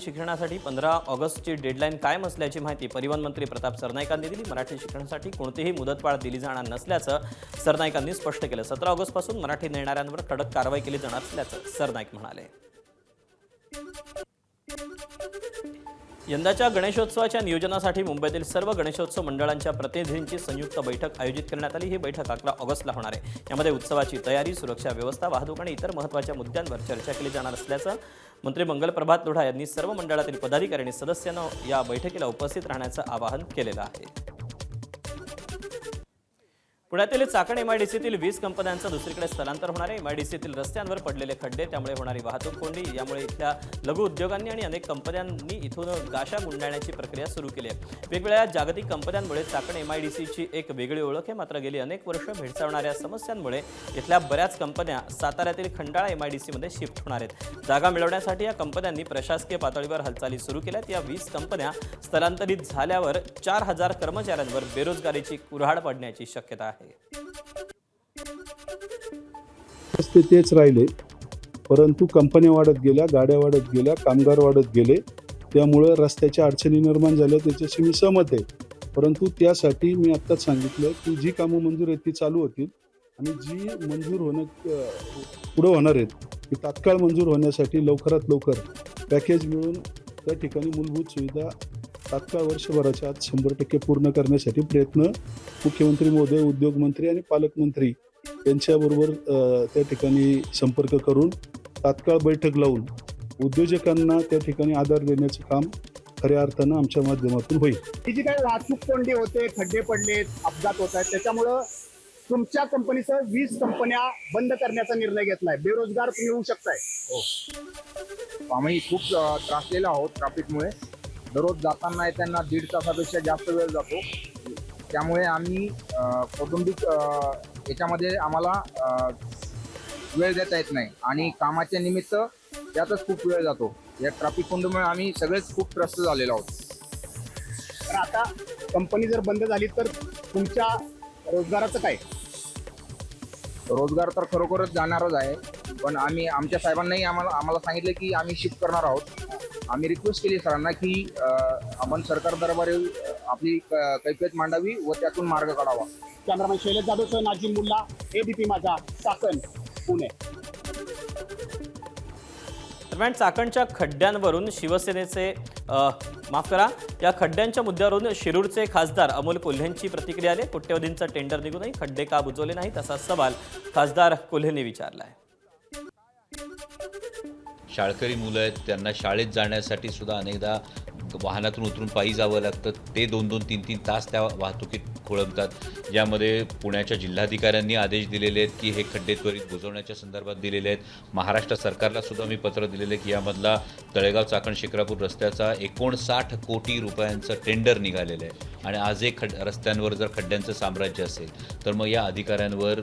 शिक्षणासाठी 15 ऑगस्टची डेडलाईन कायम असल्याची माहिती परिवहन मंत्री प्रताप सरनाईकांनी दिली। मराठी शिक्षणासाठी कोणतीही मुदतवाढ दिली जाणार नसल्याचं सरनाईकांनी स्पष्ट केलं। 17 ऑगस्टपासून मराठी नेणाऱ्यांवर कडक कारवाई केली जाणार असल्याचं सरनाईक म्हणाले। यंदाच्या गणेशोत्सवाच्या नियोजनासाठी मुंबईतील सर्व गणेशोत्सव मंडळांच्या प्रतिनिधींची संयुक्त बैठक आयोजित करण्यात आली। ही बैठक 11 ऑगस्टला होणार आहे। यामध्ये उत्सवाची तयारी, सुरक्षा व्यवस्था, वाहतूक आणि इतर महत्त्वाच्या मुद्द्यांवर चर्चा केली जाणार असल्याचं मंत्री मंगल प्रभात लोढा यांनी सर्व मंडळातील पदाधिकारी आणि सदस्यांना या बैठकीला उपस्थित राहण्याचं आवाहन केलेलं आहे। पुण्यातील चाकण एमआयडीसीतील 20 कंपन्यांचं दुसरीकडे स्थलांतर होणार आहे। एमआयडीसीतील रस्त्यांवर पडलेले खड्डे, त्यामुळे होणारी वाहतूक कोंडी यामुळे इथल्या लघु उद्योगांनी आणि अनेक कंपन्यांनी इथून गाशा गुंडाळण्याची प्रक्रिया सुरू केली आहे। वेगवेगळ्या जागतिक कंपन्यांमुळे चाकण एमआयडीसीची एक वेगळी ओळख आहे। मात्र गेली अनेक वर्ष भेडसावणाऱ्या समस्यांमुळे इथल्या बऱ्याच कंपन्या साताऱ्यातील खंडाळा एमआयडीसीमध्ये शिफ्ट होणार आहेत। जागा मिळवण्यासाठी या कंपन्यांनी प्रशासकीय पातळीवर हालचाली सुरू केल्यात। या 20 कंपन्या स्थलांतरित झाल्यावर 4000 कर्मचाऱ्यांवर बेरोजगारीची कुऱ्हाड पडण्याची शक्यता आहे। रस्ते तेच राहिले, परंतु कंपन्या वाढत गेल्या, गाड्या वाढत गेल्या, कामगार वाढत गेले, त्यामुळे रस्त्याच्या अडचणी निर्माण झाल्या। त्याच्याशी मी सहमत आहे, परंतु त्यासाठी मी आत्ताच सांगितलं की जी कामं मंजूर आहेत ती चालू होतील आणि जी मंजूर होणं पुढं होणार आहेत ती तात्काळ मंजूर होण्यासाठी लवकरात लवकर पॅकेज मिळून त्या ठिकाणी मूलभूत सुविधा तात्काळ वर्षभराच्या आत 100% पूर्ण करण्यासाठी प्रयत्न मुख्यमंत्री महोदय, उद्योगमंत्री आणि पालकमंत्री यांच्याबरोबर त्या ठिकाणी संपर्क करून तात्काळ बैठक लावून उद्योजकांना त्या ठिकाणी आधार देण्याचं काम खऱ्या अर्थानं आमच्या माध्यमातून होईल। ही जी काही वाहतूक कोंडी होते, खड्डे पडलेत, अपघात होत आहेत, त्याच्यामुळं तुमच्या कंपनीसह 20 कंपन्या बंद करण्याचा निर्णय घेतलाय। बेरोजगार तुम्ही होऊ शकताय। आम्ही खूप त्रासलेलो आहोत ट्रॅफिकमुळे। दररोज जाताना येताना 1.5 तासापेक्षा जास्त वेळ जातो। त्यामुळे आम्ही कौटुंबिक याच्यामध्ये आम्हाला वेळ देता येत नाही आणि कामाच्या निमित्त त्यातच खूप वेळ जातो। या ट्रॅफिक कोंडीमुळे आम्ही सगळेच खूप त्रस्त झालेलो आहोत। तर आता कंपनी जर बंद झाली तर तुमच्या रोजगाराचं काय? रोजगार तर खरोखरच जाणारच आहे, पण आम्ही आमच्या साहेबांनाही आम्हाला सांगितलं की आम्ही शिफ्ट करणार आहोत। आम्ही रिक्वेस्ट केली सरांना की आपण सरकार दरबारी आपली कैफियत मांडावी व त्यातून मार्ग काढावा। कॅमेरामॅन शैलेश जाधवसह नाजिम मुल्ला, एबीपी माझा, चाकण, पुणे। दरम्यान चाकणच्या खड्ड्यांवरून शिवसेनेचे या खड्ड्यांच्या मुद्द्यावरून शिरूरचे खासदार अमोल कोल्हेंची प्रतिक्रिया आली। कोट्यवधींचं टेंडर निघूनही खड्डे का बुजवले नाहीत असा सवाल खासदार कोल्हेंनी विचारलाय। शाळकरी मुलं आहेत, त्यांना शाळेत जाण्यासाठी सुद्धा अनेकदा वाहनातून उतरून पायी जावं लागतं। ते 2-2, 3-3 तास त्या वाहतुकीत खोळंबतात। ज्यामध्ये पुण्याच्या जिल्हाधिकाऱ्यांनी आदेश दिलेले आहेत की हे खड्डे त्वरित बुजवण्याच्या संदर्भात दिलेले आहेत। महाराष्ट्र सरकारला सुद्धा मी पत्र दिलेलं आहे की यामधला तळेगाव चाकण शिक्रापूर रस्त्याचा 59 कोटी रुपयांचं टेंडर निघालेलं आहे आणि आजही रस्त्यांवर जर खड्ड्यांचं साम्राज्य असेल तर मग या अधिकाऱ्यांवर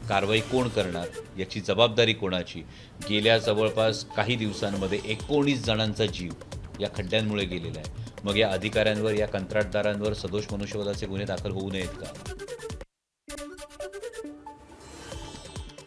कारवाई कोण करणार, याची जबाबदारी कोणाची? गेल्या जवळपास काही दिवसांमध्ये 19 जणांचा जीव या खड्ड्यांमुळे गेलेला आहे। मग या अधिकाऱ्यांवर, या कंत्राटदारांवर सदोष मनुष्यवधाचे गुन्हे दाखल होऊ नयेत का?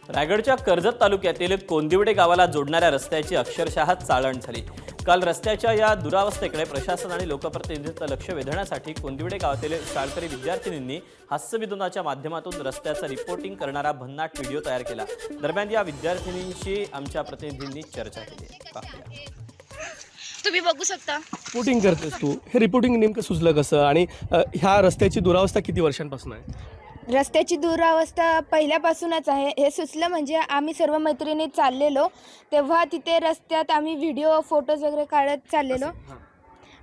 रायगडच्या कर्जत तालुक्यातील कोंदिवडे गावाला जोडणाऱ्या रस्त्याची अक्षरशः चाळण झाली। काल रस्त्याच्या या दुरावस्थेकडे प्रशासन आणि लोकप्रतिनिधींचं लक्ष वेधण्यासाठी कोंदिवडे गावातील शाळकरी विद्यार्थिनींनी हास्यविनोदाच्या माध्यमातून रस्त्याचं रिपोर्टिंग करणारा भन्नाट व्हिडिओ तयार केला। दरम्यान या विद्यार्थिनींशी आमच्या प्रतिनिधींनी चर्चा केली। तुम्ही बघू शकता। रिपोर्टिंग करतेस तू, हे रिपोर्टिंग नेमकं सुचलं कसं आणि ह्या रस्त्याची दुरावस्था किती वर्षांपासून आहे? रस्त्याची दुरावस्था पहिल्यापासूनच आहे। हे सुचलं म्हणजे आम्ही सर्व मैत्रिणी चाललेलो तेव्हा तिथे रस्त्यात आम्ही व्हिडिओ फोटोज वगैरे काढत चाललेलो।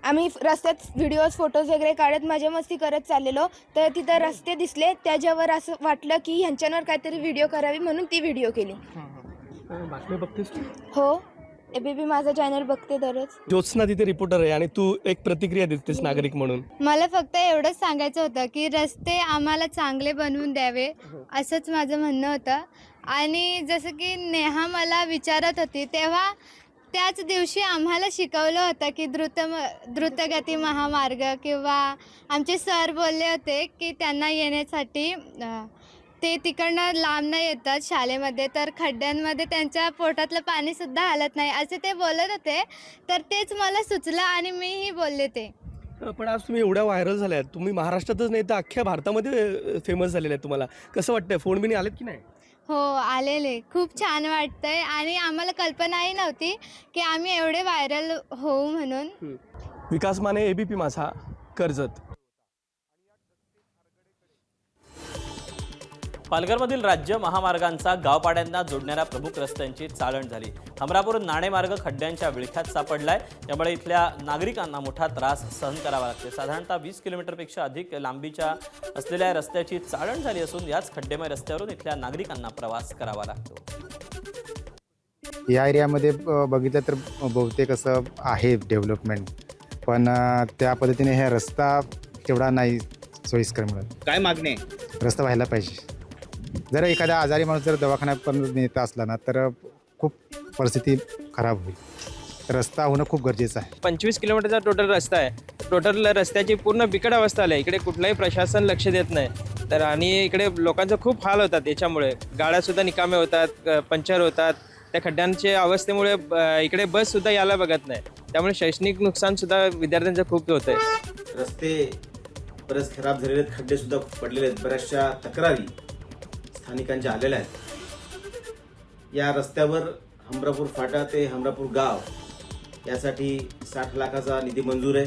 आम्ही रस्त्यात व्हिडिओज फोटोज वगैरे काढत मजा मस्ती करत चाललेलो, तर तिथं रस्ते दिसले, त्याच्यावर असं वाटलं की ह्यांच्यावर काहीतरी व्हिडिओ करावी म्हणून ती व्हिडिओ केली। बातमी बघतेस तू? हो, एबीपी माझा चॅनल बघते दररोज। ज्योत्स्ना तिथे रिपोर्टर आहे आणि तू एक प्रतिक्रिया देतेस नागरिक म्हणून। मला फक्त एवढंच सांगायचं होतं की रस्ते आम्हाला चांगले बनवून द्यावे असंच माझं म्हणणं होतं। आणि जसं की नेहा मला विचारत होती तेव्हा त्याच दिवशी आम्हाला शिकवलं होतं की द्रुतगती महामार्ग किंवा आमचे सर बोलले होते की त्यांना येण्यासाठी ते तिकडनं लांब नाही येतात शाळेमध्ये, तर खड्ड्यांमध्ये त्यांच्या पोटातलं पाणीसुद्धा हलत नाही असे ते बोलत होते. तर तेच मला सुचलं आणि मीही बोलले ते. पण आज तुम्ही एवढ्या व्हायरल झाल्या आहेत, तुम्ही महाराष्ट्रातच नाही तर अख्ख्या भारतामध्ये फेमस झालेले आहेत. तुम्हाला कसं वाटतंय? फोन बिनी आलेत की नाही? हो, आलेले. खूप छान वाटतंय आणि आम्हाला कल्पनाही नव्हती की आम्ही एवढे व्हायरल होऊ म्हणून. विकास माने, ABP माझा, कर्जत. पालघरमधील राज्य महामार्गांचा गावपाड्यांना जोडणाऱ्या प्रमुख रस्त्यांची चाळण झाली. हमरापूर नाणेमार्ग खड्ड्यांच्या विळख्यात सापडलाय. त्यामुळे इथल्या नागरिकांना मोठा त्रास सहन करावा लागतो. साधारणतः 20 किलोमीटरपेक्षा अधिक लांबीच्या असलेल्या रस्त्याची चाळण झाली असून याच खड्डेमय रस्त्यावरून इथल्या नागरिकांना प्रवास करावा लागतो. या एरियामध्ये बघितलं तर बहुतेक असं आहे डेव्हलपमेंट, पण त्या पद्धतीने हा रस्ता तेवढा नाही सोयीस्कर मिळत. काय मागणी आहे? रस्ता व्हायला पाहिजे. जर एखादा आजारी माणूस जर दवाखान्यापर्यंत नेता असला ना तर खूप परिस्थिती खराब होईल. रस्ता होणं खूप गरजेचं आहे. 25 किलोमीटरचा टोटल रस्ता आहे. टोटल रस्त्याची पूर्ण बिकट अवस्था आली आहे. इकडे कुठलाही प्रशासन लक्ष देत नाही. तर आणि इकडे लोकांचं खूप हाल होतात. याच्यामुळे गाड्यासुद्धा निकामे होतात, पंक्चर होतात. त्या खड्ड्यांच्या अवस्थेमुळे इकडे बससुद्धा यायला बघत नाही. त्यामुळे शैक्षणिक नुकसानसुद्धा विद्यार्थ्यांचं खूप होतं आहे. रस्ते बरेच खराब झालेले आहेत, खड्डेसुद्धा पडलेले आहेत. बऱ्याचशा तक्रारी स्थानिकांच्या आलेल्या आहेत. या रस्त्यावर हमरापूर फाटा ते हमरापूर गाव यासाठी 60 लाखाचा निधी मंजूर आहे.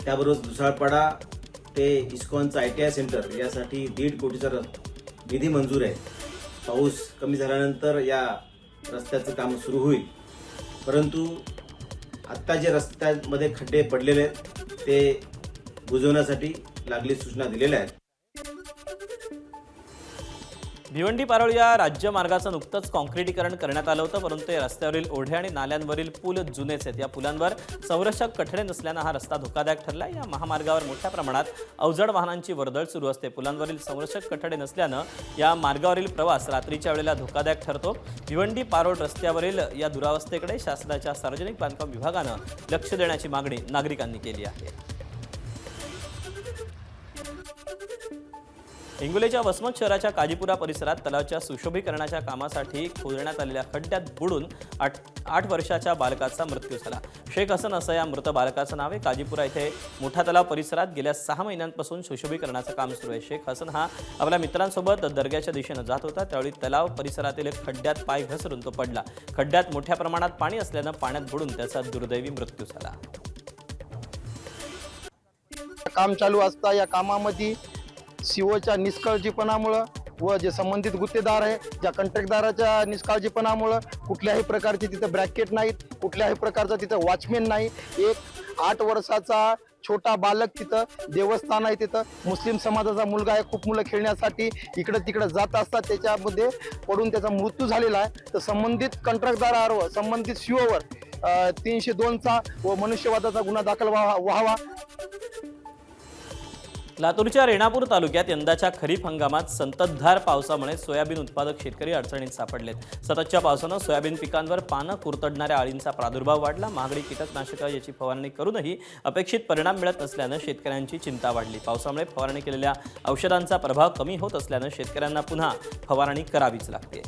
त्याबरोबर दुसाळपाडा ते इस्कॉनचं ITI सेंटर यासाठी 1.5 कोटीचा निधी मंजूर आहे. पाऊस कमी झाल्यानंतर या रस्त्याचं काम सुरू होईल. परंतु आत्ता जे रस्त्यामध्ये खड्डे पडलेले आहेत ते बुजवण्यासाठी लागली सूचना दिलेल्या आहेत. भिवंडी पारोळ या राज्य मार्गाचं नुकतंच कॉन्क्रिटीकरण करण्यात आलं होतं, परंतु या रस्त्यावरील ओढे आणि नाल्यांवरील पूल जुनेच आहेत. या पुलांवर संरक्षक कठडे नसल्यानं हा रस्ता धोकादायक ठरला. या महामार्गावर मोठ्या प्रमाणात अवजड वाहनांची वर्दळ सुरू असते. पुलांवरील संरक्षक कठडे नसल्यानं या मार्गावरील प्रवास रात्रीच्या वेळेला धोकादायक ठरतो. भिवंडी पारोळ रस्त्यावरील या दुरावस्थेकडे शासनाच्या सार्वजनिक बांधकाम विभागानं लक्ष देण्याची मागणी नागरिकांनी केली आहे. हिंगोलीच्या वसमत शहराच्या काजीपुरा परिसरात तलावाच्या सुशोभीकरणाच्या कामासाठी खोदण्यात आलेल्या खड्ड्यात बुडून 8 वर्षाच्या बालकाचा मृत्यू झाला. शेख हसन असं या मृत बालकाचं नाव आहे. काजीपुरा इथे मोठा तलाव परिसरात गेल्या 6 महिन्यांपासून सुशोभीकरणाचं काम सुरू आहे. शेख हसन हा आपल्या मित्रांसोबत दर्ग्याच्या दिशेनं जात होता. त्यावेळी तलाव परिसरातील खड्ड्यात पाय घसरून तो पडला. खड्ड्यात मोठ्या प्रमाणात पाणी असल्यानं पाण्यात बुडून त्याचा दुर्दैवी मृत्यू झाला. काम चालू असता या कामामध्ये सीओच्या निष्काळजीपणामुळं व जे संबंधित गुत्तेदार आहे ज्या कंत्राटदाराच्या निष्काळजीपणामुळं कुठल्याही प्रकारचे तिथं ब्रॅकेट नाहीत, कुठल्याही प्रकारचा तिथं वॉचमॅन नाही. एक 8 वर्षाचा छोटा बालक तिथं, देवस्थान आहे तिथं, मुस्लिम समाजाचा मुलगा आहे. खूप मुलं खेळण्यासाठी इकडं तिकडं जात असतात, त्याच्यामध्ये पडून त्याचा मृत्यू झालेला आहे. तर संबंधित कंत्राटदारावर, संबंधित सीओवर 302चा व मनुष्यवधाचा गुन्हा दाखल व्हावा. लातूरच्या रेणापूर तालुक्यात यंदाच्या खरीप हंगामात संततधार पावसामुळे सोयाबीन उत्पादक शेतकरी अडचणीत सापडलेत. सततच्या पावसानं सोयाबीन पिकांवर पानं कुरतडणाऱ्या अळींचा प्रादुर्भाव वाढला. महागडी कीटकनाशकं याची फवारणी करूनही अपेक्षित परिणाम मिळत नसल्यानं शेतकऱ्यांची चिंता वाढली. पावसामुळे फवारणी केलेल्या औषधांचा प्रभाव कमी होत असल्यानं शेतकऱ्यांना पुन्हा फवारणी करावीच लागते.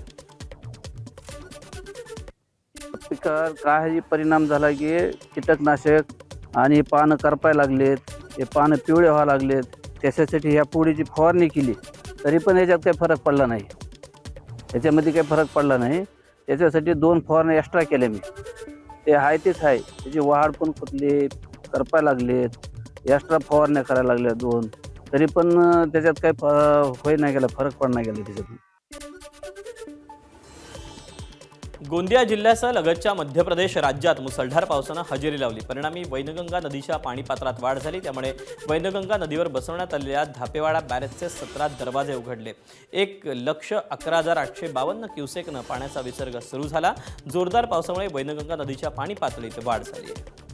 पिकावर काही परिणाम झाला की कीटकनाशक आणि पानं करपायला लागलेत, हे पानं पिवळे व्हायला लागलेत. त्याच्यासाठी ह्या पोळीची फवारणी केली तरी पण याच्यात काही फरक पडला नाही. याच्यामध्ये काही फरक पडला नाही. याच्यासाठी 2 फवारण्या एक्स्ट्रा केल्या मी. ते आहे तेच आहे. त्याची वाढ पण फुटली, करपायला लागलेत. एक्स्ट्रा फवारण्या करायला लागल्या 2, तरी पण त्याच्यात काही होई नाही गेला, फरक पड नाही गेला त्याच्यातून. गोंदिया जिल्ह्यासह लगतच्या मध्य प्रदेश राज्यात मुसळधार पावसानं हजेरी लावली. परिणामी वैनगंगा नदीच्या पाणीपात्रात वाढ झाली. त्यामुळे वैनगंगा नदीवर बसवण्यात आलेल्या धापेवाडा बॅरेजचे 17 दरवाजे उघडले. 1,11,852 क्युसेकनं पाण्याचा विसर्ग सुरू झाला. जोरदार पावसामुळे वैनगंगा नदीच्या पाणी पातळीत वाढ झाली आहे.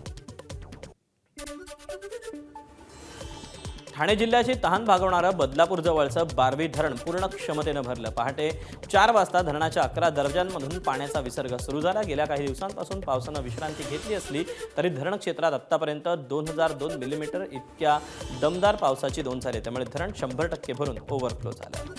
ठाणे जिल्ह्याची तहान भागवणारं बदलापूर जवळचं बारवी धरण पूर्ण क्षमतेनं भरलं. पहाटे 4 वाजता धरणाच्या 11 दरवाजांमधून पाण्याचा विसर्ग सुरू झाला. गेल्या काही दिवसांपासून पावसानं विश्रांती घेतली असली तरी धरण क्षेत्रात आतापर्यंत 2002 मिलीमीटर इतक्या दमदार पावसाची नोंद झाली. त्यामुळे धरण 100% भरून ओव्हरफ्लो झालं.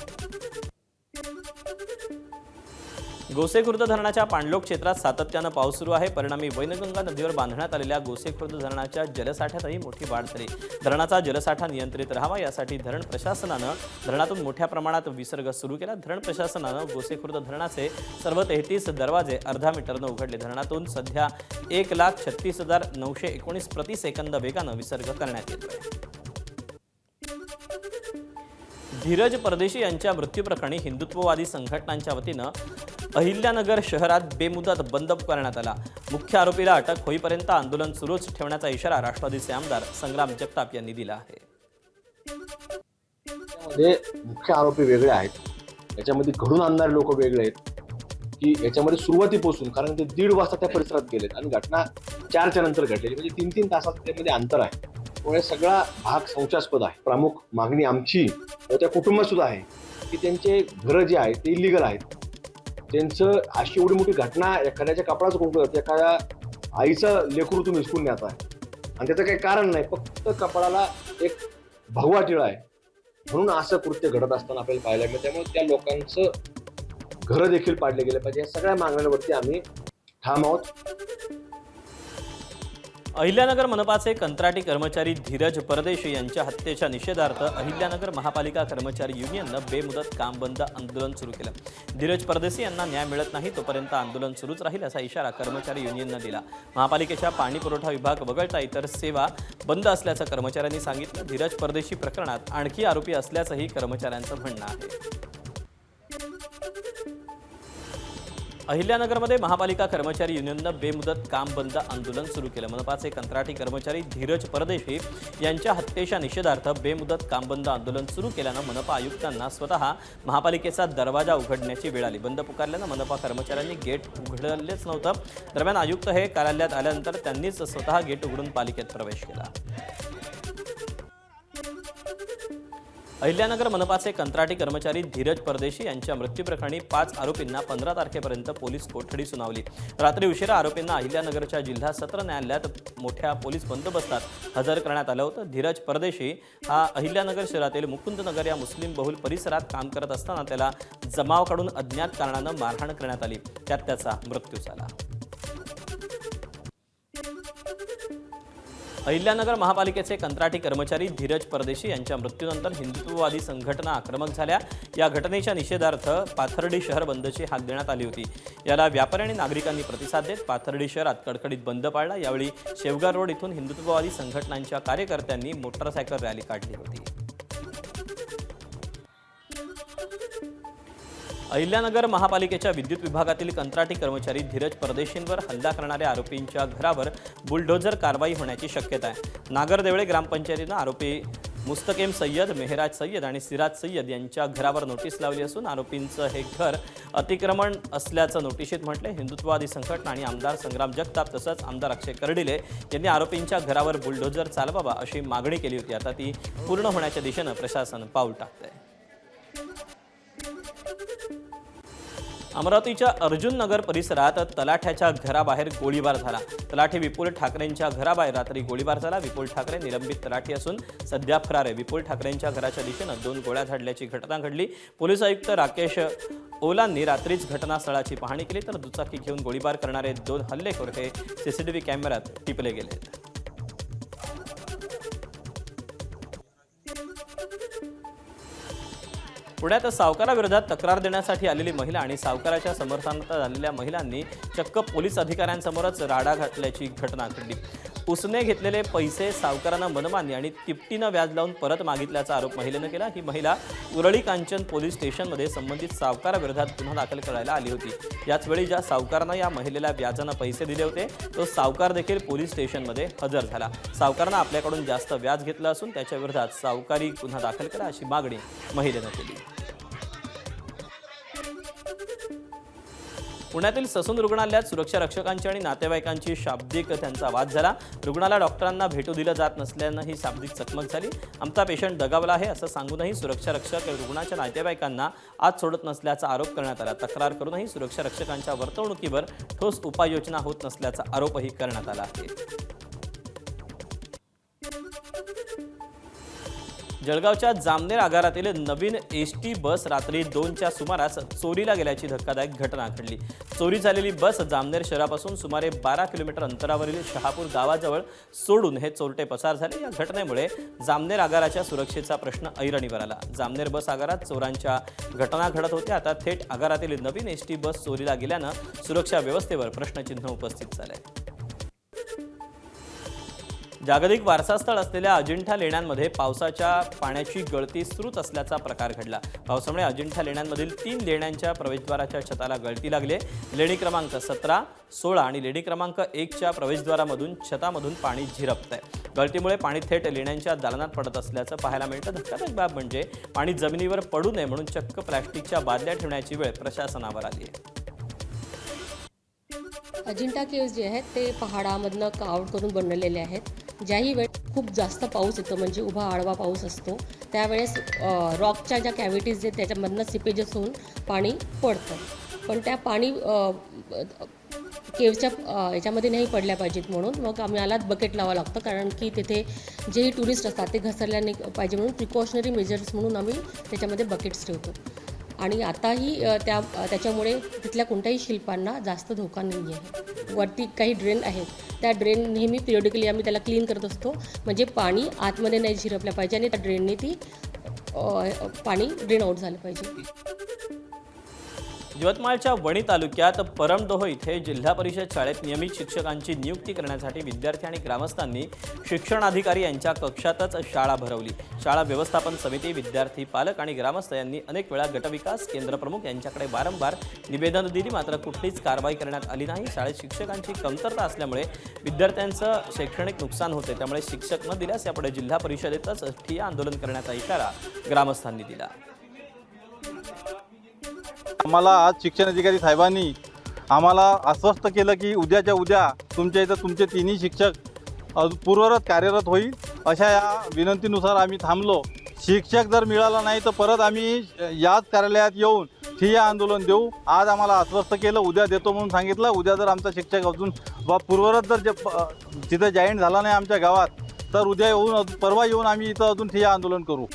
गोसेखुर्द धरणाच्या पाणलोट क्षेत्रात सातत्यानं पाऊस सुरू आहे. परिणामी वैनगंगा नदीवर बांधण्यात आलेल्या गोसेखुर्द धरणाच्या जलसाठ्यातही मोठी वाढ झाली. धरणाचा जलसाठा नियंत्रित राहावा यासाठी धरण प्रशासनानं धरणातून मोठ्या प्रमाणात विसर्ग सुरू केला. धरण प्रशासनानं गोसेखुर्द धरणाचे सर्व 33 दरवाजे अर्धा मीटरनं उघडले. धरणातून सध्या 1,36,919 प्रतिसेकंद वेगानं विसर्ग करण्यात येतोय. धीरज परदेशी यांच्या मृत्यूप्रकरणी हिंदुत्ववादी संघटनांच्या वतीनं अहिल्यानगर शहरात बेमुदत बंद करण्यात आला. मुख्य आरोपीला अटक होईपर्यंत आंदोलन सुरूच ठेवण्याचा इशारा राष्ट्रवादीचे आमदार संग्राम जगताप यांनी दिला आहे. यामध्ये मुख्य आरोपी वेगळे आहेत, याच्यामध्ये घडून आणणारे लोक वेगळे आहेत की याच्यामध्ये सुरुवातीपासून, कारण ते 1.5 वाजता त्या परिसरात गेलेत आणि घटना 4च्या नंतर घडलेली, म्हणजे 3-3 तासाचं त्यामध्ये अंतर आहे. त्यामुळे सगळा भाग संशयास्पद आहे. प्रमुख मागणी आमची व त्या कुटुंबात सुद्धा आहे की त्यांचे घरं जे आहेत ते इलिगल आहेत. त्यांचं अशी एवढी मोठी घटना एखाद्याच्या कपडाचं कुंकू, एखाद्या आईचं लेकरू तुम्ही हिसकून न्यात आहे आणि त्याचं काही कारण नाही, फक्त कपडाला एक भगवा टिळा आहे म्हणून असं कृत्य घडत असताना आपल्याला पाहायला मिळतं. त्यामुळे त्या लोकांचं घरं देखील पाडले गेले पाहिजे. या सगळ्या मागण्यांवरती आम्ही ठाम आहोत. अहिल्यानगर मनपाचे कंत्राटी कर्मचारी धीरज परदेशी यांच्या हत्येच्या निषेधार्थ अहिल्यानगर महापालिका कर्मचारी युनियननं बेमुदत काम बंद आंदोलन सुरू केलं. धीरज परदेशी यांना न्याय मिळत नाही तोपर्यंत आंदोलन सुरूच राहील असा इशारा कर्मचारी युनियननं दिला. महापालिकेच्या पाणी पुरवठा विभाग वगळता इतर सेवा बंद असल्याचं कर्मचाऱ्यांनी सांगितलं. धीरज परदेशी प्रकरणात आणखी आरोपी असल्याचंही कर्मचाऱ्यांचं म्हणणं आहे. अहिल्यानगरमध्ये महापालिका कर्मचारी युनियननं बेमुदत काम बंद आंदोलन सुरू केलं. मनपाचे कंत्राटी कर्मचारी धीरज परदेशी यांच्या हत्येच्या निषेधार्थ बेमुदत काम बंद आंदोलन सुरू केल्यानं मनपा आयुक्तांना स्वतः महापालिकेचा दरवाजा उघडण्याची वेळ आली. बंद पुकारल्यानं मनपा कर्मचाऱ्यांनी गेट उघडलेच नव्हतं. दरम्यान आयुक्त हे कार्यालयात आल्यानंतर त्यांनीच स्वतः गेट उघडून पालिकेत प्रवेश केला. अहिल्यानगर मनपाचे कंत्राटी कर्मचारी धीरज परदेशी यांच्या मृत्यूप्रकरणी 5 आरोपींना 15 तारखेपर्यंत पोलीस कोठडी सुनावली. रात्री उशिरा आरोपींना अहिल्यानगरच्या जिल्हा सत्र न्यायालयात मोठ्या पोलीस बंदोबस्तात हजर करण्यात आलं होतं. धीरज परदेशी हा अहिल्यानगर शहरातील मुकुंदनगर या मुस्लिम बहुल परिसरात काम करत असताना त्याला जमाव काढून अज्ञात कारणानं मारहाण करण्यात आली. त्यात त्याचा मृत्यू झाला. अहिल्यानगर महापालिकेचे कंत्राटी कर्मचारी धीरज परदेशी यांच्या मृत्यूनंतर हिंदुत्ववादी संघटना आक्रमक झाल्या. या घटनेच्या निषेधार्थ पाथर्डी शहर बंदची हाक देण्यात आली होती. याला व्यापारी आणि नागरिकांनी प्रतिसाद देत पाथर्डी शहरात कडकडीत बंद पाळला. यावेळी शेवगार रोड इथून हिंदुत्ववादी संघटनांच्या कार्यकर्त्यांनी मोटरसायकल रॅली काढली होती. अहिल्यानगर महापालिकेच्या विद्युत विभागातील कंत्राटी कर्मचारी धीरज परदेशींवर हल्ला करणाऱ्या आरोपींच्या घरावर बुलडोझर कारवाई होण्याची शक्यता आहे. नागरदेवळे ग्रामपंचायतीनं आरोपी मुस्तकेम सय्यद, मेहराज सय्यद आणि सिराज सय्यद यांच्या घरावर नोटीस लावली असून आरोपींचं हे घर अतिक्रमण असल्याचं नोटिशीत म्हटलं. हिंदुत्ववादी संघटना आणि आमदार संग्राम जगताप तसंच आमदार अक्षय कर्डिले यांनी आरोपींच्या घरावर बुलडोझर चालवावा अशी मागणी केली होती. आता ती पूर्ण होण्याच्या दिशेनं प्रशासन पाऊल टाकतंय. अमरावतीच्या अर्जुन नगर परिसरात तलाठ्याच्या घराबाहेर गोळीबार झाला. तलाठी विपुल ठाकरेंच्या घराबाहेर रात्री गोळीबार झाला. विपुल ठाकरे निलंबित तलाठी असून सध्या फरार आहे. विपुल ठाकरेंच्या घराच्या दिशेनं 2 गोळ्या झाडल्याची घटना घडली. पोलीस आयुक्त राकेश ओलांनी रात्रीच घटनास्थळाची पाहणी केली तर दुचाकी घेऊन गोळीबार करणारे 2 हल्लेखोर हे सीसीटीव्ही कॅमेऱ्यात टिपले गेले. पुण्यात सावकाराविरोधात तक्रार देण्यासाठी आलेली महिला आणि सावकाराच्या समर्थनात आलेल्या महिलांनी चक्क पोलीस अधिकाऱ्यांसमोरच राडा घातल्याची घटना घडली. उसने घेतलेले पैसे सावकारांना मनमानी आणि तिपटीनं व्याज लावून परत मागितल्याचा आरोप महिलेनं केला. ही महिला उरळी कांचन पोलीस स्टेशनमध्ये संबंधित सावकाराविरोधात गुन्हा दाखल करायला आली होती. याचवेळी ज्या सावकारानं या महिलेला व्याजानं पैसे दिले होते तो सावकार देखील पोलीस स्टेशनमध्ये हजर झाला. सावकारानं आपल्याकडून जास्त व्याज घेतलं असून त्याच्या विरोधात सावकारी गुन्हा दाखल करा अशी मागणी महिलेनं केली. पुण्यातील ससून रुग्णालयात सुरक्षा रक्षकांची आणि नातेवाईकांची शाब्दिक त्यांचा वाद झाला. रुग्णाला डॉक्टरांना भेटू दिलं जात नसल्यानं ही शाब्दिक चकमक झाली. आमचा पेशंट दगावला आहे असं सांगूनही सुरक्षा रक्षक रुग्णाच्या नातेवाईकांना आत सोडत नसल्याचा आरोप करण्यात आला. तक्रार करूनही सुरक्षा रक्षकांच्या वर्तणुकीवर ठोस उपाययोजना होत नसल्याचा आरोपही करण्यात आला आहे. जळगावच्या जामनेर आगारातील नवीन एसटी बस रात्री 2च्या सुमारास चोरीला गेल्याची धक्कादायक घटना घडली. चोरी झालेली बस जामनेर शहरापासून सुमारे 12 किलोमीटर अंतरावरील शहापूर गावाजवळ सोडून हे चोरटे पसार झाले. या घटनेमुळे जामनेर आगाराच्या सुरक्षेचा प्रश्न ऐरणीवर आला. जामनेर बस आगारात चोरांच्या घटना घडत होत्या. आता थेट आगारातील नवीन एसटी बस चोरीला गेल्यानं सुरक्षा व्यवस्थेवर प्रश्नचिन्ह उपस्थित झालंय. जागतिक वारसा स्थळ असलेल्या अजिंठा लेण्यांमध्ये पावसाच्या पाण्याची गळती सुरूच असल्याचा प्रकार घडला. पावसामुळे अजिंठा लेण्यांमधील 3 लेण्यांच्या प्रवेशद्वाराच्या छताला गळती लागली. लेणी क्रमांक 17, 16 आणि लेणी क्रमांक 1च्या प्रवेशद्वारामधून छतामधून पाणी झिरपतंय. गळतीमुळे पाणी थेट लेण्यांच्या दालनात पडत असल्याचं पाहायला मिळतं. धक्कादायक बाब म्हणजे पाणी जमिनीवर पडू नये म्हणून चक्क प्लॅस्टिकच्या बादल्या ठेवण्याची वेळ प्रशासनावर आली आहे. अजिंठा केव्ज जे आहेत ते पहाडामधनं कावड करून बनवलेले आहेत. ज्याही वेळ खूप जास्त पाऊस येतो म्हणजे उभा आडवा पाऊस असतो त्यावेळेस रॉकच्या ज्या कॅव्हिटीज आहेत त्याच्यामधनं सिपेजेस होऊन पाणी पडतं. पण त्या पाणी केव्जच्या याच्यामध्ये नाही पडल्या पाहिजेत म्हणून मग आम्हाला बकेट लावावं लागतं. कारण की तिथे जेही टुरिस्ट असतात ते घसरल्या नाही पाहिजे म्हणून प्रिकॉशनरी मेजर्स म्हणून आम्ही त्याच्यामध्ये बकेट्स ठेवतो. आणि आताही त्याच्यामुळे तिथल्या कोणत्याही शिल्पांना जास्त धोका नाही आहे. वरती काही ड्रेन आहेत त्या ड्रेन नेहमी पिरियडिकली आम्ही त्याला क्लीन करत असतो म्हणजे पाणी आतमध्ये नाही झिरपल्या पाहिजे आणि त्या ड्रेनने ती पाणी ड्रेन आउट झालं पाहिजे. यवतमाळच्या वणी तालुक्यात परमडोह इथे जिल्हा परिषद शाळेत नियमित शिक्षकांची नियुक्ती करण्यासाठी विद्यार्थी आणि ग्रामस्थांनी शिक्षणाधिकारी यांच्या कक्षातच शाळा भरवली. शाळा व्यवस्थापन समिती, विद्यार्थी, पालक आणि ग्रामस्थ यांनी अनेक वेळा गटविकास केंद्र प्रमुख यांच्याकडे वारंवार निवेदन दिली मात्र कुठलीच कारवाई करण्यात आली नाही. शाळेत शिक्षकांची कमतरता असल्यामुळे विद्यार्थ्यांचं शैक्षणिक नुकसान होते. त्यामुळे शिक्षक न दिल्यास यापुढे जिल्हा परिषदेतच ठिय्या आंदोलन करण्याचा इशारा ग्रामस्थांनी दिला. आम्हाला आज शिक्षण अधिकारी साहेबांनी आम्हाला आश्वस्त केलं की उद्याच्या उद्या तुमच्या इथं तुमचे 3ही शिक्षक पूर्ववत कार्यरत होईल. अशा या विनंतीनुसार आम्ही थांबलो. शिक्षक जर मिळाला नाही तर परत आम्ही याच कार्यालयात येऊन ठिय्या आंदोलन देऊ. आज आम्हाला आश्वस्त केलं, उद्या देतो म्हणून सांगितलं. उद्या जर आमचा शिक्षक अजून पूर्ववत जर तिथं जॉईन झाला नाही आमच्या गावात तर उद्या येऊन परवा येऊन आम्ही इथं अजून ठिय्या आंदोलन करू.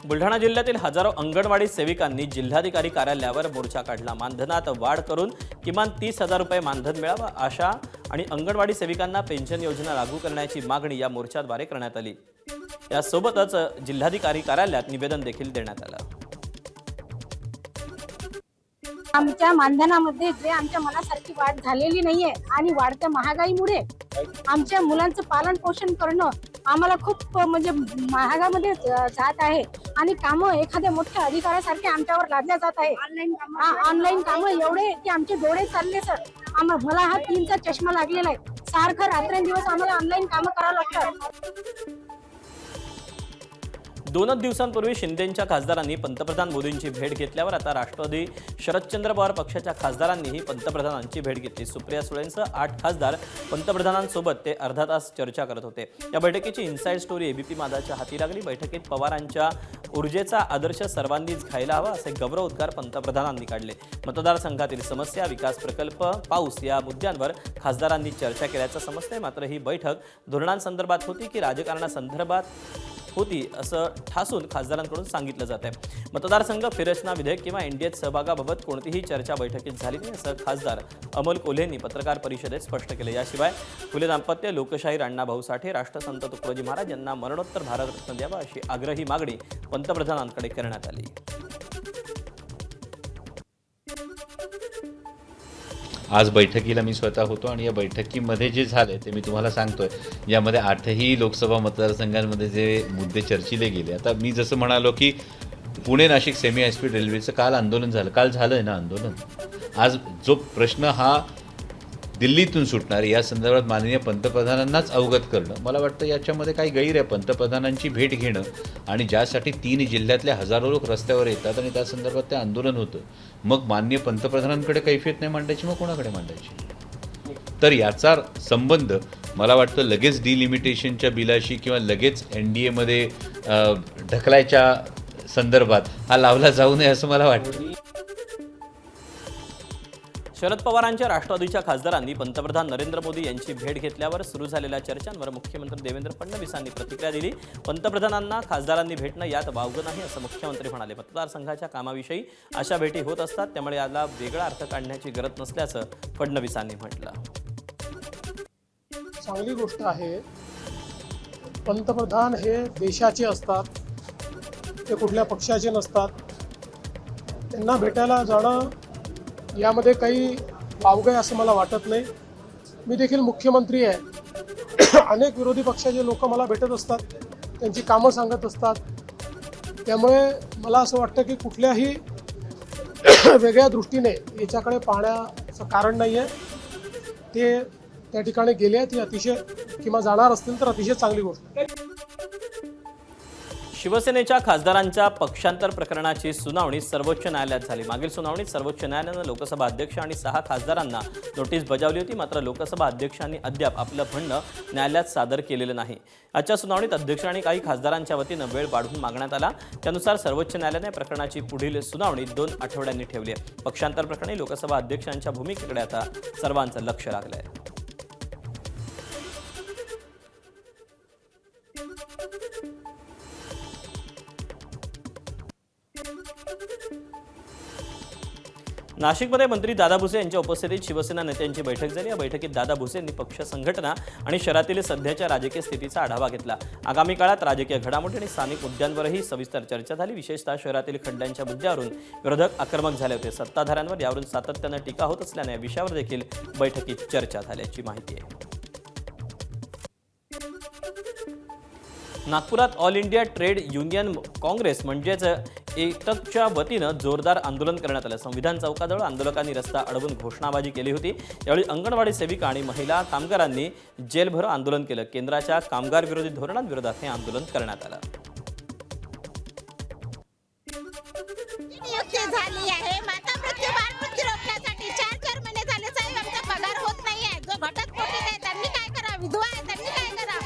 बुलढाणा जिल्ह्यातील हजारो अंगणवाडी सेविकांनी जिल्हाधिकारी कार्यालयावर मोर्चा काढला. मानधनात वाढ करून किमान 30,000 रुपये मानधन मिळावं अशा आणि अंगणवाडी सेविकांना पेन्शन योजना लागू करण्याची मागणी या मोर्चाद्वारे करण्यात आली. यासोबतच जिल्हाधिकारी कार्यालयात निवेदन देखील देण्यात आलं. आमच्या मानधनामध्ये जे आमच्या मनासारखी वाढ झालेली नाहीये आणि वाढत्या महागाईमुळे आमच्या मुलांचं पालन पोषण करणं आम्हाला खूप म्हणजे महागामध्ये जात आहे आणि कामं एखाद्या मोठ्या अधिकाऱ्यासारखे आमच्यावर लादल्या जात आहे. ऑनलाईन कामं एवढे की आमचे डोळे चालले सर. मला हा 3चा चष्मा लागलेला आहे. सारखं रात्रंदिवस आम्हाला ऑनलाईन कामं करावं लागतात. 2 दिवसांपूर्वी शिंदेंच्या खासदारांनी पंतप्रधान मोदींची भेट घेतल्यावर आता राष्ट्रवादी शरदचंद्र पवार पक्षाच्या खासदारांनीही पंतप्रधानांची भेट घेतली. सुप्रिया सुळेंसह 8 खासदार पंतप्रधानांसोबत ते अर्धा तास चर्चा करत होते. या बैठकीची इनसाईड स्टोरी एबीपी माझाच्या हाती लागली. बैठकीत पवारांच्या ऊर्जेचा आदर्श सर्वांनीच घ्यायला हवा असे गौरवोद्गार पंतप्रधानांनी काढले. मतदारसंघातील समस्या, विकास प्रकल्प, पाऊस या मुद्द्यांवर खासदारांनी चर्चा केल्याचं समजतंय. मात्र ही बैठक धोरणांसंदर्भात होती की राजकारणासंदर्भात होती असं ठासून खासदारांकडून सांगितलं जात आहे. मतदारसंघ फेररचना विधेयक किंवा एनडीएत सहभागाबाबत कोणतीही चर्चा बैठकीत झाली नाही असं खासदार अमोल कोल्हेंनी पत्रकार परिषदेत स्पष्ट केलं. याशिवाय फुले दाम्पत्य, लोकशाहीर अण्णाभाऊ साठे, राष्ट्रसंत तुकडोजी महाराज यांना मरणोत्तर भारतरत्न द्यावा अशी आग्रही मागणी पंतप्रधानांकडे करण्यात आली. आज बैठकीला मी स्वतः होतो आणि या बैठकीमध्ये जे झाले ते मी तुम्हाला सांगतोय. यामध्ये 8ही लोकसभा मतदारसंघांमध्ये जे मुद्दे चर्चिले गेले. आता मी जसं म्हणालो की पुणे नाशिक सेमी हायस्पीड रेल्वेचं काल आंदोलन झालं. काल झालं आहे ना आंदोलन. आज जो प्रश्न हा दिल्लीतून सुटणार या संदर्भात माननीय पंतप्रधानांनाच अवगत करणं, मला वाटतं याच्यामध्ये काही गैर आहे. पंतप्रधानांची भेट घेणं आणि ज्यासाठी 3 जिल्ह्यातले हजारो लोक रस्त्यावर येतात आणि त्या संदर्भात ते आंदोलन होतं, मग माननीय पंतप्रधानांकडे कैफियत नाही मांडायची, मग कोणाकडे मांडायची? तर याचा संबंध मला वाटतं लगेच डिलिमिटेशनच्या बिलाशी किंवा लगेच NDAमध्ये ढकलायच्या संदर्भात हा लावला जाऊ नये असं मला वाटतं. शरद पवारांच्या राष्ट्रवादीच्या खासदारांनी पंतप्रधान नरेंद्र मोदी यांची भेट घेतल्यावर सुरू झालेल्या चर्चांवर मुख्यमंत्री देवेंद्र फडणवीसांनी प्रतिक्रिया दिली. पंतप्रधानांना खासदारांनी भेटणं यात वावगं नाही असं मुख्यमंत्री म्हणाले. मतदारसंघाच्या कामाविषयी अशा भेटी होत असतात, त्यामुळे याला वेगळा अर्थ काढण्याची गरज नसल्याचं फडणवीसांनी म्हटलं. चांगली गोष्ट आहे. पंतप्रधान हे देशाचे असतात, ते कुठल्या पक्षाचे नसतात. त्यांना भेटायला जाणं यामध्ये काही वावगं आहे असं मला वाटत नाही. मी देखील मुख्यमंत्री आहे. अनेक विरोधी पक्षाचे लोक मला भेटत असतात, त्यांची कामं सांगत असतात. त्यामुळे मला असं वाटतं की कुठल्याही वेगळ्या दृष्टीने याच्याकडे पाहण्याचं कारण नाही आहे. ते त्या ठिकाणी गेले आहेत, ही अतिशय किंवा जाणार असतील तर अतिशय चांगली गोष्ट आहे. शिवसेनेच्या खासदारांच्या पक्षांतर प्रकरणाची सुनावणी सर्वोच्च न्यायालयात झाली. मागील सुनावणीत सर्वोच्च न्यायालयानं लोकसभा अध्यक्ष आणि 6 खासदारांना नोटीस बजावली होती. मात्र लोकसभा अध्यक्षांनी अद्याप आपलं म्हणणं न्यायालयात सादर केलेलं नाही. आजच्या सुनावणीत अध्यक्ष आणि काही खासदारांच्या वतीनं वेळ वाढवून मागण्यात आला. त्यानुसार सर्वोच्च न्यायालयाने प्रकरणाची पुढील सुनावणी 2 आठवड्यांनी ठेवली आहे. पक्षांतर प्रकरणी लोकसभा अध्यक्षांच्या भूमिकेकडे आता सर्वांचं लक्ष लागलं आहे. नाशिकमध्ये मंत्री दादा भुसे यांच्या उपस्थितीत शिवसेना नेत्यांची बैठक झाली. या बैठकीत दादा भुसे यांनी पक्ष संघटना आणि शहरातील सध्याच्या राजकीय स्थितीचा आढावा घेतला. आगामी काळात राजकीय घडामोडी आणि स्थानिक मुद्द्यांवरही सविस्तर चर्चा झाली. विशेषतः शहरातील खड्ड्यांच्या मुद्द्यावरून विरोधक आक्रमक झाले होते. सत्ताधाऱ्यांवर यावरून सातत्यानं टीका होत असल्याने या विषयावर देखील बैठकीत चर्चा झाल्याची माहिती आहे. नागपुरात all India trade union Congress म्हणजेच एटकच्या वतीनं जोरदार आंदोलन करण्यात आलं. संविधान चौकाजवळ आंदोलकांनी रस्ता अडवून घोषणाबाजी केली होती. यावेळी अंगणवाडी सेविका आणि महिला कामगारांनी जेलभर आंदोलन केलं. केंद्राच्या कामगार विरोधी धोरणांविरोधात हे आंदोलन करण्यात आलं. झाली आहे माता मृत्यू बाळ मृत्यू रोखण्यासाठी 4 महिने झाले साहेब आमचा पगार होत नाहीये. जो घटस्फोटित आहे त्यांनी काय करा, विधवा आहे त्यांनी काय करा.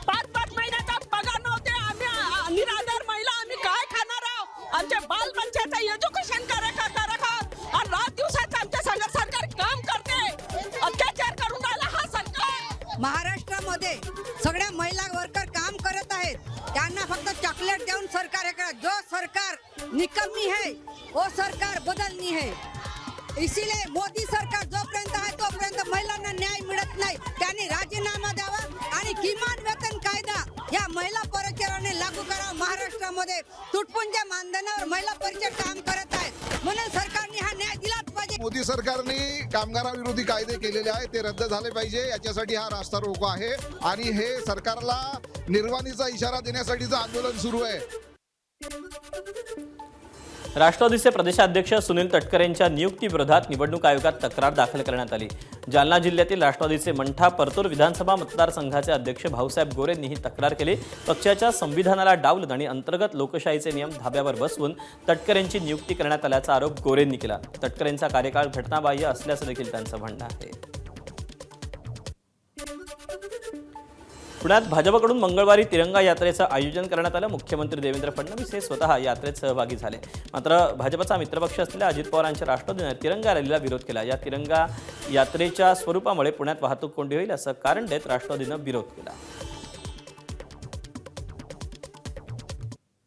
5 महिन्याचा पगार नव्हते. आम्ही निराधार महिला आम्ही काय खाणार आहोत. आमच्या बालबच्च्याचं एज्युकेशन करा आणि रात दिवसाचं आमच्या सरकार काम करते, अत्याचार करून राहिला हा सरकार. महाराष्ट्रामध्ये सगळ्या महिला वर्कर काम करत आहेत. त्यांना फक्त चॉकलेट देऊन सरकार हे करा. जो सरकार निकम्मी है वो सरकार बदलनी है. इसीलिए मोदी सरकार जोपर्यंत आहे तोपर्यंत महिलांना न्याय मिळत नाही. त्यांनी राजीनामा द्यावा आणि किमान वेतन कायदा या महिला परिचाराने लागू करा. महाराष्ट्रामध्ये तुटपुंज मानधनावर महिला परिचय काम करत आहेत, म्हणून सरकारने हा न्याय दिलाच पाहिजे. मोदी सरकारने कामगाराविरोधी कायदे केलेले आहेत, ते रद्द झाले पाहिजे. याच्यासाठी हा रास्ता रोको आहे आणि हे सरकारला निर्वाणीचा इशारा देण्यासाठीचं आंदोलन सुरू आहे. राष्ट्रवादीचे प्रदेशाध्यक्ष सुनील तटकरे यांच्या नियुक्तीविरोधात निवडणूक आयोगात तक्रार दाखल करण्यात आली. जालना जिल्ह्यातील राष्ट्रवादीचे मंठा परतूर विधानसभा मतदारसंघाचे अध्यक्ष भाऊसाहेब गोरे यांनी ही तक्रार केली. पक्षाच्या संविधानाला डावलून आणि अंतर्गत लोकशाहीचे नियम धाब्यावर बसवून तटकरेंची नियुक्ती करण्यात आल्याचा आरोप गोरेंनी केला. तटकरेंचा कार्यकाळ घटनाबाह्य असल्याचं देखील त्यांचं म्हणणं आहे. पुण्यात भाजपकडून मंगळवारी तिरंगा यात्रेचं आयोजन करण्यात आलं. मुख्यमंत्री देवेंद्र फडणवीस हे स्वतः यात्रेत सहभागी झाले. मात्र भाजपचा मित्रपक्ष असलेल्या अजित पवारांच्या राष्ट्रवादीने तिरंगा रॅलीला विरोध केला. या तिरंगा यात्रेच्या स्वरूपामुळे पुण्यात वाहतूक कोंडी होईल असं कारण देत राष्ट्रवादीनं विरोध केला.